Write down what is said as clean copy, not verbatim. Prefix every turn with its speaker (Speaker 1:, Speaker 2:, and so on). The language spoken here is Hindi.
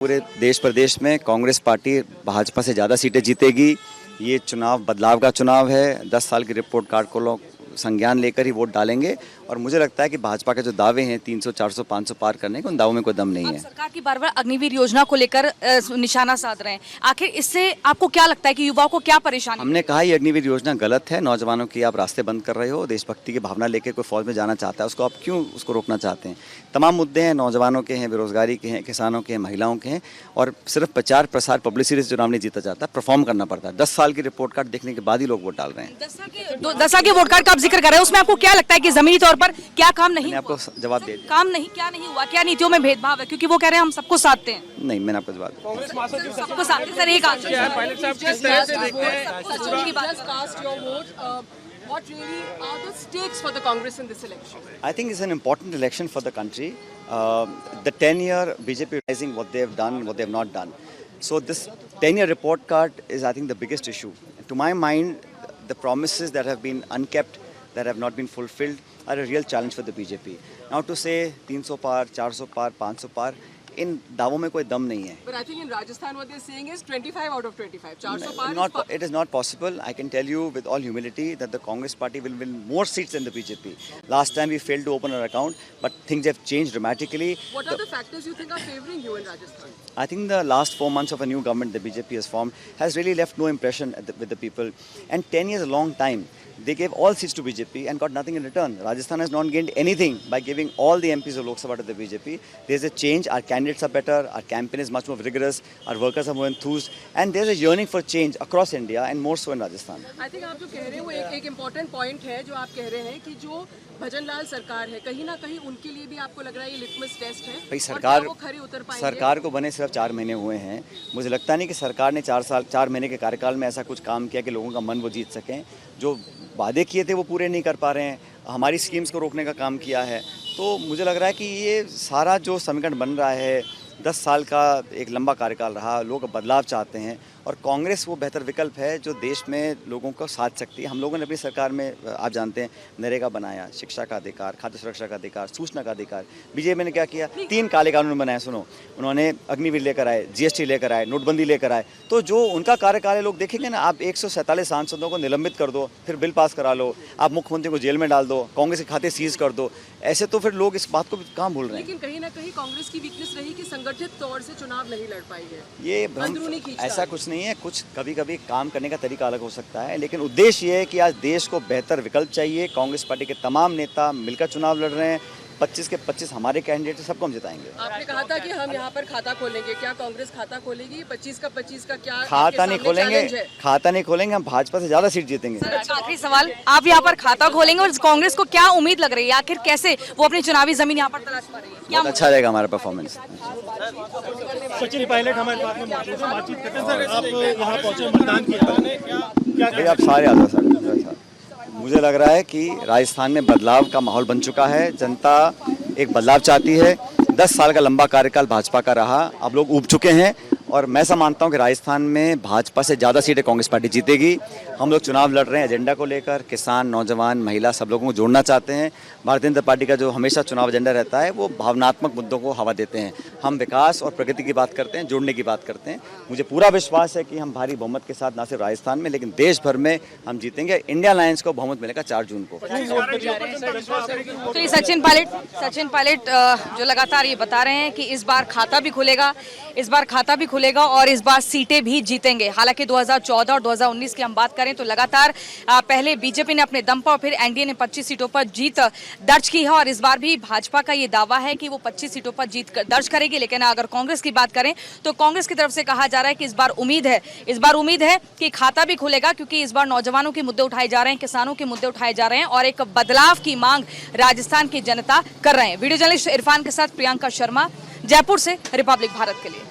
Speaker 1: पूरे देश प्रदेश में कांग्रेस पार्टी भाजपा से ज़्यादा सीटें जीतेगी। ये चुनाव बदलाव का चुनाव है। 10 साल की रिपोर्ट कार्ड को लोग संज्ञान लेकर ही वोट डालेंगे और मुझे लगता है कि भाजपा के जो दावे हैं 300, 400, 500 पार करने के, उन दावों में कोई दम नहीं है।
Speaker 2: सरकार की बार-बार अग्निवीर योजना को लेकर निशाना साध रहे हैं। आखिर इससे आपको क्या लगता है कि युवाओं को क्या परेशानी?
Speaker 1: हमने कहा ये अग्निवीर योजना गलत है। नौजवानों की आप रास्ते बंद कर रहे हो। देशभक्ति की भावना लेकर कोई फौज में जाना चाहता है, उसको आप क्यों उसको रोकना चाहते हैं? तमाम मुद्दे हैं, नौजवानों के हैं, बेरोजगारी के हैं, किसानों के हैं, महिलाओं के हैं और सिर्फ प्रचार प्रसार पब्लिसिटी से चुनाव नहीं जीता जाता, परफॉर्म करना पड़ता है। 10 साल की रिपोर्ट कार्ड देखने के बाद ही लोग वोट डाल रहे हैं।
Speaker 2: 10 साल के वोट कार्ड का आप जिक्र कर रहे हैं, उसमें आपको क्या लगता है कि जमीनी तौर पर क्या काम नहीं हुआ?
Speaker 1: आपको जवाब दे
Speaker 2: काम नहीं, क्या नहीं हुआ? क्या नीतियों में भेदभाव है? क्योंकि वो कह रहे हैं हम सबको साधते हैं।
Speaker 1: नहीं, मैंने आपको जवाब
Speaker 2: सबको साधते सर, एक answer.
Speaker 3: What really are the stakes for the Congress in this election?
Speaker 1: I think it's an important election for the country. The 10-year BJP realizing what they have done, what they have not done. So this 10-year report card is, I think, the biggest issue. To my mind, the promises that have been unkept, that have not been fulfilled, are a real challenge for the BJP. Now to say 300 par, 400 par, 500 par, इन दावों में कोई दम नहीं है।
Speaker 3: But I think in Rajasthan what they're saying is 25 out of 25. 400 par
Speaker 1: Not, it is not possible. I can tell you with all humility that the Congress party will win more seats than the BJP. Last time we failed to open our account, but things have changed dramatically.
Speaker 3: What are the factors you think are favoring you in Rajasthan?
Speaker 1: I think the last 4 months of a new government the BJP has formed has really left no impression with the people. And 10 years is a long time. They gave all seats to BJP and got nothing in return. Rajasthan has not gained anything by giving all the MPs of Lok Sabha to the BJP. There's a change. Our candidates are better. Our campaign is much more rigorous. Our workers are more enthused. And there's a yearning for change across India and more so in Rajasthan.
Speaker 3: I think आप जो कह रहे हैं वो एक इम्पोर्टेंट पॉइंट है जो आप कह रहे हैं कि जो भजन लाल सरकार है कहीं ना कहीं उनके लिए भी आपको लग रहा है ये लिटमस टेस्ट है।
Speaker 1: भाई सरकार को बने सिर्फ 4 महीने हुए हैं। मुझे लगता नहीं कि सरकार ने 4 महीने के कार्यकाल में ऐसा कुछ काम किया कि लोगों का मन वो जीत सकें। जो वादे किए थे वो पूरे नहीं कर पा रहे हैं। हमारी स्कीम्स को रोकने का काम किया है। तो मुझे लग रहा है कि ये सारा जो समीकरण बन रहा है, 10 साल का एक लंबा कार्यकाल रहा, लोग बदलाव चाहते हैं और कांग्रेस वो बेहतर विकल्प है जो देश में लोगों को साथ सकती है। हम लोगों ने अपनी सरकार में, आप जानते हैं, नरेगा बनाया, शिक्षा का अधिकार, खाद्य सुरक्षा का अधिकार, सूचना का अधिकार। बीजेपी ने क्या किया? 3 काले कानून बनाए। सुनो, उन्होंने अग्निवीर लेकर आए, GST लेकर आए, नोटबंदी लेकर आए। तो जो उनका कार्यकाल है लोग देखेंगे ना। आप 147 सांसदों को निलंबित कर दो, फिर बिल पास करा लो, आप मुख्यमंत्री को जेल में डाल दो, कांग्रेस के खाते सीज कर दो। ऐसे तो फिर लोग इस बात को कहाँ भूल रहे हैं।
Speaker 3: लेकिन कहीं ना कहीं कांग्रेस की वीकनेस रही कि संगठित तौर से चुनाव नहीं लड़ पाई है।
Speaker 1: ये ऐसा कुछ नहीं है। कुछ कभी काम करने का तरीका अलग हो सकता है, लेकिन उद्देश्य ये है कि आज देश को बेहतर विकल्प चाहिए। कांग्रेस पार्टी के तमाम नेता मिलकर चुनाव लड़ रहे हैं। 25 के 25 हमारे कैंडिडेट हैं, सबको हम जिताएंगे।
Speaker 3: आपने कहा था कि हम यहाँ पर खाता खोलेंगे, क्या कांग्रेस खाता खोलेगी? 25 का 25 का क्या
Speaker 1: खाता नहीं खोलेंगे, हम भाजपा से ज्यादा सीट जीतेंगे।
Speaker 2: आखिरी सवाल, आप यहाँ पर खाता खोलेंगे और कांग्रेस को क्या उम्मीद लग रही है? आखिर कैसे वो अपनी चुनावी जमीन यहाँ पर तलाश पा रही है?
Speaker 1: बहुत अच्छा रहेगा हमारा परफॉर्मेंस।
Speaker 4: सचिन पायलट हमारे पास में मौजूद है, बातचीत करते हैं। सर, आप वहाँ पहुँचे, मतदान किया,
Speaker 1: आप सारे आ जाओ सर। मुझे लग रहा है कि राजस्थान में बदलाव का माहौल बन चुका है। जनता एक बदलाव चाहती है। 10 साल का लंबा कार्यकाल भाजपा का रहा, अब लोग ऊब चुके हैं और मैं ऐसा मानता हूं कि राजस्थान में भाजपा से ज़्यादा सीटें कांग्रेस पार्टी जीतेगी। हम लोग चुनाव लड़ रहे हैं एजेंडा को लेकर। किसान, नौजवान, महिला सब लोगों को जोड़ना चाहते हैं। भारतीय जनता पार्टी का जो हमेशा चुनाव एजेंडा रहता है वो भावनात्मक मुद्दों को हवा देते हैं। हम विकास और प्रगति की बात करते हैं, जोड़ने की बात करते हैं। मुझे पूरा विश्वास है कि हम भारी बहुमत के साथ न सिर्फ राजस्थान में लेकिन देश भर में हम जीतेंगे। इंडिया अलायंस को बहुमत मिलेगा 4 जून को।
Speaker 2: तो ये सचिन पायलट जो लगातार ये बता रहे हैं कि इस बार खाता भी खुलेगा और इस बार सीटें भी जीतेंगे। हालांकि 2014 और 2019 की हम बात करें तो लगातार पहले बीजेपी ने अपने दम पर और फिर एनडीए ने 25 सीटों पर जीत दर्ज की है और इस बार भी भाजपा का ये दावा है कि वो 25 सीटों पर जीत दर्ज करेगी। लेकिन अगर कांग्रेस की बात करें तो कांग्रेस की तरफ से कहा जा रहा है कि इस बार उम्मीद है कि खाता भी खुलेगा, क्योंकि इस बार नौजवानों के मुद्दे उठाए जा रहे हैं, किसानों के मुद्दे उठाए जा रहे हैं और एक बदलाव की मांग राजस्थान की जनता कर रहे हैं। वीडियो जर्नलिस्ट इरफान के साथ प्रियंका शर्मा, जयपुर से, रिपब्लिक भारत के लिए।